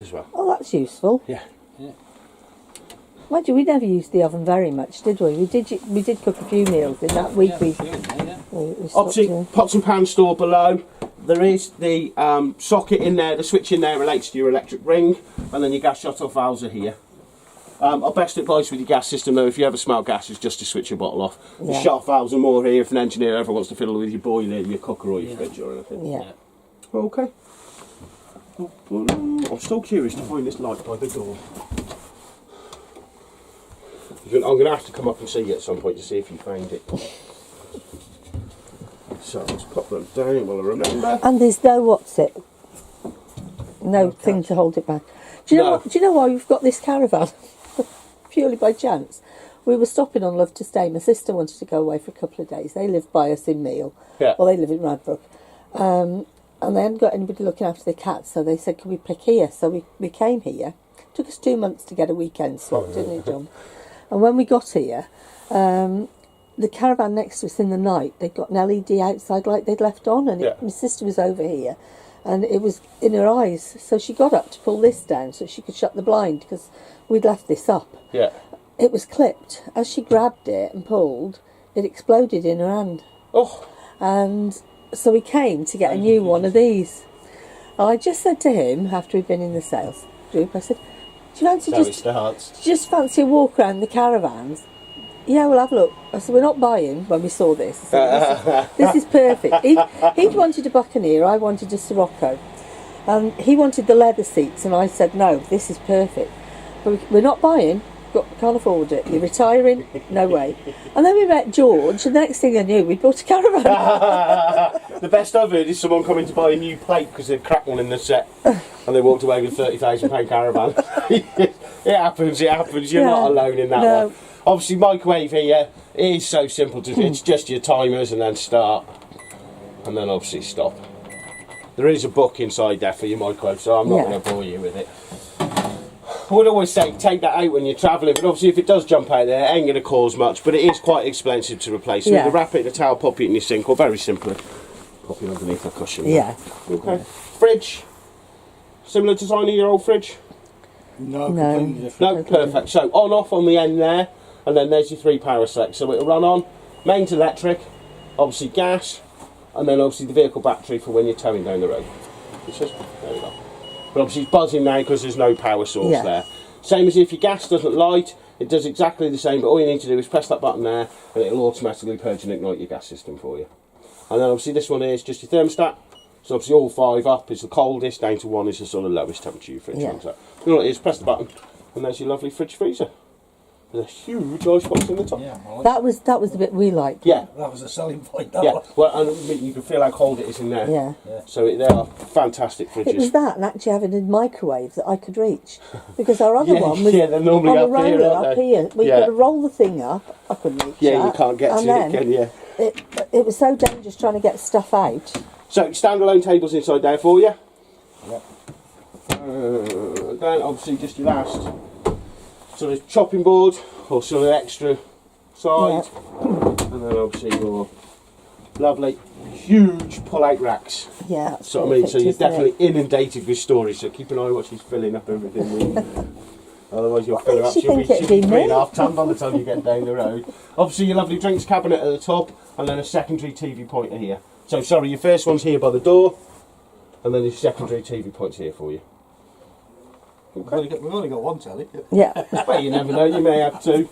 as well. Oh, that's useful. Yeah. Yeah. Mind you, we never used the oven very much, did we? We did cook a few meals in that week. We Obviously, pots and pans store below. There is the socket in there. The switch in there relates to your electric ring, and then your gas shut-off valves are here. Our best advice with your gas system, though, if you ever smell gas, is just to switch your bottle off. The shut-off valves are more here if an engineer ever wants to fiddle with your boiler, your cooker, or your fridge, or anything. Yeah. Okay. I'm still curious to find this light by the door. I'm going to have to come up and see you at some point to see if you found it. So let's pop that down while I remember. And there's no no thing to hold it back. Do you know what? Do you know why we've got this caravan? Purely by chance. We were stopping on Love to Stay. My sister wanted to go away for a couple of days. They live by us in Meal. Yeah. Well, they live in Radbrook. And they hadn't got anybody looking after their cats, so they said, can we pick here? So we came here. It took us 2 months to get a weekend slot, didn't it, John? And when we got here, the caravan next to us in the night, they'd got an LED outside light they'd left on, and my sister was over here, and it was in her eyes. So she got up to pull this down so she could shut the blind, because we'd left this up. Yeah. It was clipped. As she grabbed it and pulled, it exploded in her hand. Oh. And so we came to get a new one of these. I just said to him, after we'd been in the sales group, I said, do you fancy just fancy a walk around the caravans? Yeah, we'll have a look. I said, we're not buying when we saw this. I said, this is perfect. He'd wanted a Buccaneer, I wanted a Sirocco. And he wanted the leather seats, and I said, no, this is perfect. But we're not buying, can't afford it. You're retiring? No way. And then we met George, and the next thing I knew, we'd bought a caravan. The best I've heard is someone coming to buy a new plate because they'd cracked one in the set, and they walked away with a £30,000 caravan. It happens, you're not alone in that one. Obviously, microwave here, it is so simple to do. It's just your timers and then start, and then obviously stop. There is a book inside there for your microwave, so I'm not going to bore you with it. I would always say take that out when you're travelling, but obviously if it does jump out there, it ain't going to cause much, but it is quite expensive to replace. So you can wrap it in a towel, pop it in your sink, or very simply, pop it underneath the cushion. Yeah. Okay. Fridge. Similar design of your old fridge? No, completely different. No, perfect. So on, off on the end there, and then there's your 3 power selects. So it'll run on, main to electric, obviously gas, and then obviously the vehicle battery for when you're towing down the road. There we go. But obviously it's buzzing now because there's no power source there. Same as if your gas doesn't light, it does exactly the same, but all you need to do is press that button there and it'll automatically purge and ignite your gas system for you. And then obviously this one is just your thermostat. So obviously all 5 up is the coldest, down to 1 is the sort of lowest temperature your fridge runs at. You know what it is, press the button and there's your lovely fridge freezer. There's a huge icebox in the top. Yeah, that was the bit we liked. Yeah. That was a selling point. Well, and you can feel how cold it is in there. Yeah. So they are fantastic fridges. It was that, and actually having a microwave that I could reach, because our other one was they're normally on a up here, roller aren't up they? here. We've got to roll the thing up. I couldn't reach that. You can't get to it, can you? It was so dangerous trying to get stuff out. So standalone tables inside there for you. Yep. Then obviously just your last sort of chopping board or sort of extra side, and then obviously your lovely huge pull-out racks. Yeah, So I mean, so you're definitely inundated with storage. So keep an eye on what she's filling up everything with. Otherwise you'll fill her up. She'll be 3.5 ton by the time you get down the road. Obviously your lovely drinks cabinet at the top, and then a secondary TV pointer here. So sorry, your first one's here by the door, and then your secondary TV point's here for you. Okay. We've only got one telly. Yeah. Well, you never know, you may have two.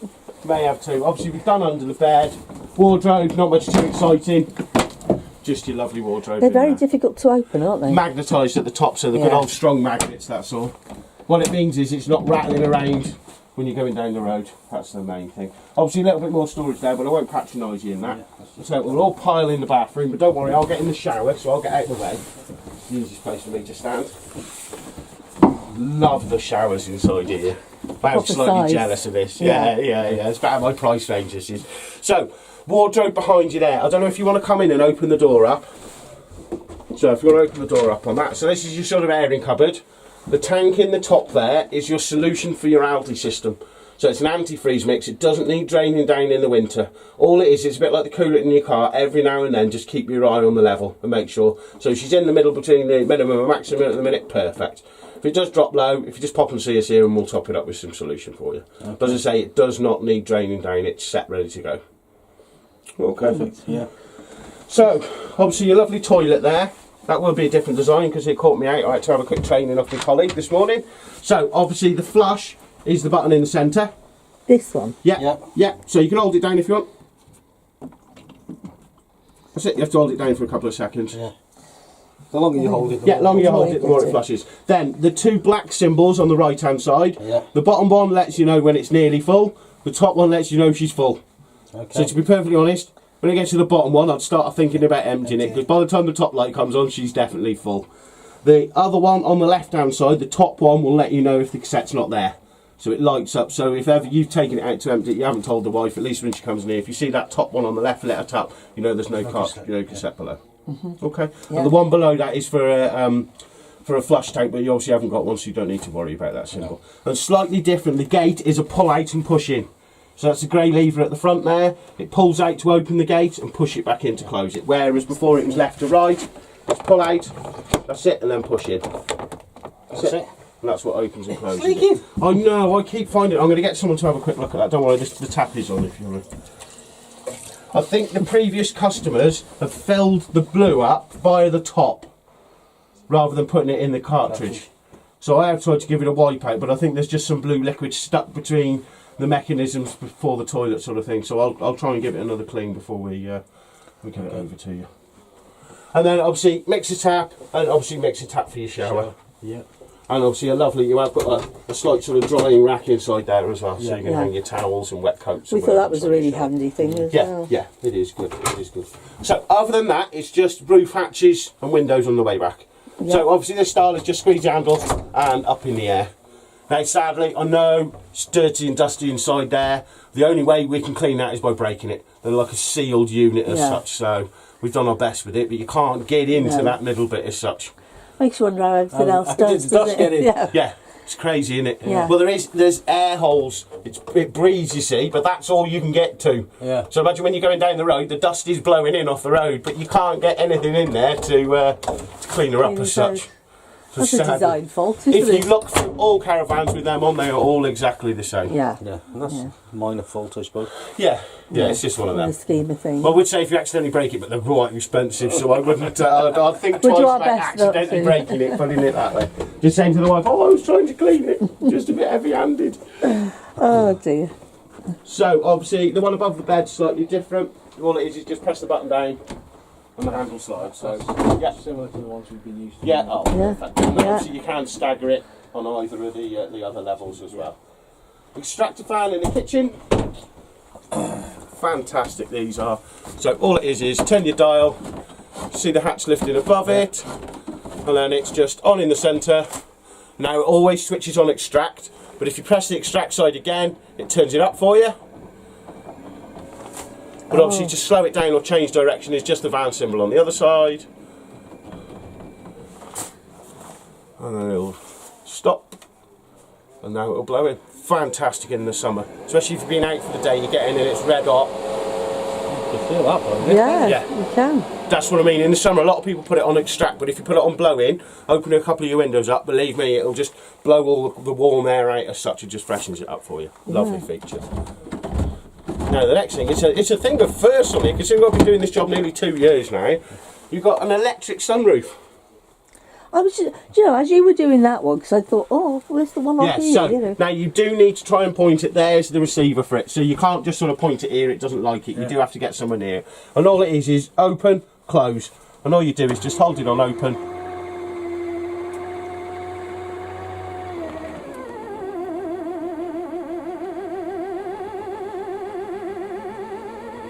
Obviously we've done under the bed. Wardrobe, not much too exciting. Just your lovely wardrobe. They're very difficult to open, aren't they? Magnetised at the top, so they're good old strong magnets, that's all. What it means is it's not rattling around when you're going down the road. That's the main thing. Obviously a little bit more storage there, but I won't patronise you in that. So we'll all pile in the bathroom, but don't worry, I'll get in the shower, so I'll get out of the way. It's the easiest place for me to stand. Love the showers inside here. I'm slightly jealous of this. Yeah. It's about my price range, this is. So, wardrobe behind you there. I don't know if you want to come in and open the door up. So if you want to open the door up on that. So this is your sort of airing cupboard. The tank in the top there is your solution for your Aldi system. So it's an antifreeze mix. It doesn't need draining down in the winter. All it is, it's a bit like the coolant in your car. Every now and then, just keep your eye on the level and make sure. So she's in the middle between the minimum and maximum at the minute. Perfect. If it does drop low, if you just pop and see us here and we'll top it up with some solution for you. Okay. But as I say, it does not need draining down, it's set ready to go. Okay. Perfect, yeah. So, obviously your lovely toilet there. That will be a different design because it caught me out. I had to have a quick training off my colleague this morning. So, obviously the flush is the button in the centre. This one? Yeah, yeah. So you can hold it down if you want. That's it, you have to hold it down for a couple of seconds. Yeah. The longer you hold it, the longer you hold it, the more it flushes. Then the two black symbols on the right hand side. Yeah. The bottom one lets you know when it's nearly full. The top one lets you know she's full. Okay. So to be perfectly honest, when it gets to the bottom one, I'd start thinking about emptying it because by the time the top light comes on, she's definitely full. The other one on the left hand side, the top one will let you know if the cassette's not there. So it lights up. So if ever you've taken it out to empty it, you haven't told the wife, at least when she comes near, if you see that top one on the left, let her tap, you know there's no cassette below. Okay. Yeah. And the one below that is for a flush tank, but you obviously haven't got one, so you don't need to worry about that symbol. And slightly different, the gate is a pull out and push in. So that's the grey lever at the front there. It pulls out to open the gate and push it back in to close it. Whereas before it was left to right, it's pull out, that's it, and then push in. That's it. And that's what opens and closes it. I know, I keep finding it. I'm going to get someone to have a quick look at that. Don't worry, the tap is on if you want to. I think the previous customers have filled the blue up via the top rather than putting it in the cartridge. So I have tried to give it a wipe out, but I think there's just some blue liquid stuck between the mechanisms before the toilet sort of thing. So I'll try and give it another clean before we give it over to you. And then obviously mixer tap, and obviously mixer tap for your shower. Yeah. And obviously you have got a slight sort of drying rack inside there as well, so you can hang your towels and wet coats. We thought that was a really handy thing as well. Yeah, it is good. It is good. So other than that, it's just roof hatches and windows on the way back. Yeah. So obviously this style is just squeeze the handle and up in the air. Now sadly, I know it's dirty and dusty inside there. The only way we can clean that is by breaking it. They're like a sealed unit as such, so we've done our best with it, but you can't get into that middle bit as such. Makes you wonder how everything else does, doesn't it? Yeah, it's crazy, isn't it? Yeah. Well, there's air holes. It breathes, you see, but that's all you can get to. Yeah. So imagine when you're going down the road, the dust is blowing in off the road, but you can't get anything in there to clean her up as such. That's a design fault, isn't if it? you look through all caravans with them on, they are all exactly the same. Yeah. Yeah, and that's minor fault, I suppose. Yeah, it's just one of In them. the scheme of things. Well, I would say if you accidentally break it, but they're quite expensive, so I wouldn't. I'd think We'll twice do our about best not accidentally to. breaking it, putting it that way. Just saying to the wife, "Oh, I was trying to clean it, just a bit heavy-handed." Oh dear. So obviously, the one above the bed's slightly different. All it is just press the button down, and the handle slides. So Similar to the ones we've been used to. yeah, Yeah. perfect. And then obviously you can stagger it on either of the other levels as well. Extractor fan in the kitchen. Fantastic these are. So all it is turn your dial, see the hatch lifting above it, and then it's just on in the centre. Now it always switches on extract, but if you press the extract side again, it turns it up for you. But obviously to slow it down or change direction is just the van symbol on the other side. And then it'll stop, and now it'll blow in. Fantastic in the summer, especially if you've been out for the day, you get in and it's red hot. You can feel that, don't you? Yeah, you can. That's what I mean. In the summer, a lot of people put it on extract, but if you put it on blow in, open a couple of your windows up, believe me, it'll just blow all the warm air out as such. It just freshens it up for you. Lovely feature. Now the next thing, it's a thing of first on me, considering I've been doing this job nearly 2 years now. You've got an electric sunroof. I was, do you know, as you were doing that one, because I thought, oh, where's the one on Yeah, here? so You know. now you do need to try and point it. There's the receiver for it, so you can't just sort of point it here. It doesn't like it. You do have to get someone near. And all it is open, close, and all you do is just hold it on open.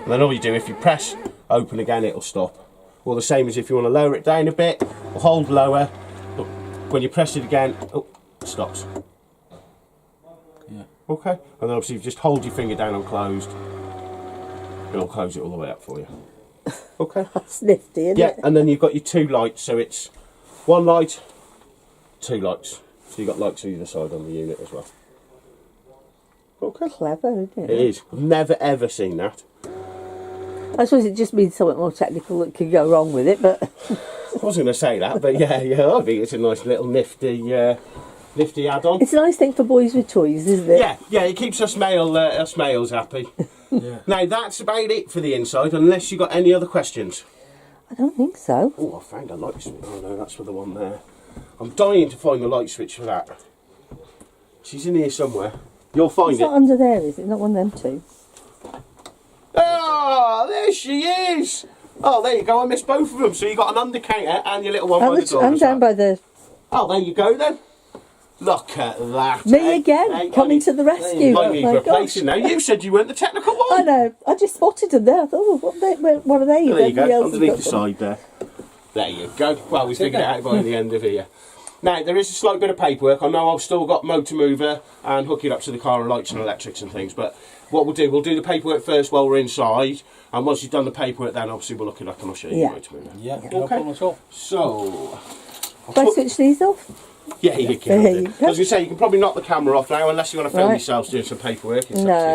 And then all you do, if you press open again, it'll stop. Or the same as if you want to lower it down a bit, or hold lower. But when you press it again, it stops. Yeah. Okay, and then obviously you just hold your finger down on closed, it'll close it all the way up for you. Okay. That's nifty, isn't Yeah, it? and then you've got your two lights, so it's one light, two lights. So you've got lights either side on the unit as well. Okay. Clever, isn't it? It is. I've never ever seen that. I suppose it just means something more technical that could go wrong with it, but I wasn't going to say that, but yeah, I think it's a nice little nifty add-on. It's a nice thing for boys with toys, isn't it? Yeah, it keeps us males happy. Yeah. Now that's about it for the inside, unless you got any other questions. I don't think so. Oh, I found a light switch. Oh no, that's for the one there. I'm dying to find the light switch for that. She's in here somewhere. You'll find It's it. not under there, is it? Not one of them two. Oh, there she is. Oh, there you go. I missed both of them. So you got an undercounter and your little one by the door. I'm as down well. by the... Oh, there you go then. Look at that. Me Hey, again, hey, coming I to the need- rescue. I need My gosh. replacing now. You said you weren't the technical I one. know. I just spotted them there. I thought, oh, what are they? There you Everybody go. else has Underneath got the them. side there. There you go. Well, we figured it out by the end of here. Now, there is a slight bit of paperwork. I know I've still got motor mover and hook it up to the car and lights and electrics and things, but what we'll do the paperwork first while we're inside, and once you've done the paperwork, then obviously we'll look it up and I'll show you Yeah. the motor mover. Yeah, no problem at all. So, Do I switch these off? yeah, you can. There you I was going to say, you can probably knock the camera off now, unless you want to film Right. yourselves doing some paperwork. It's up to No. you.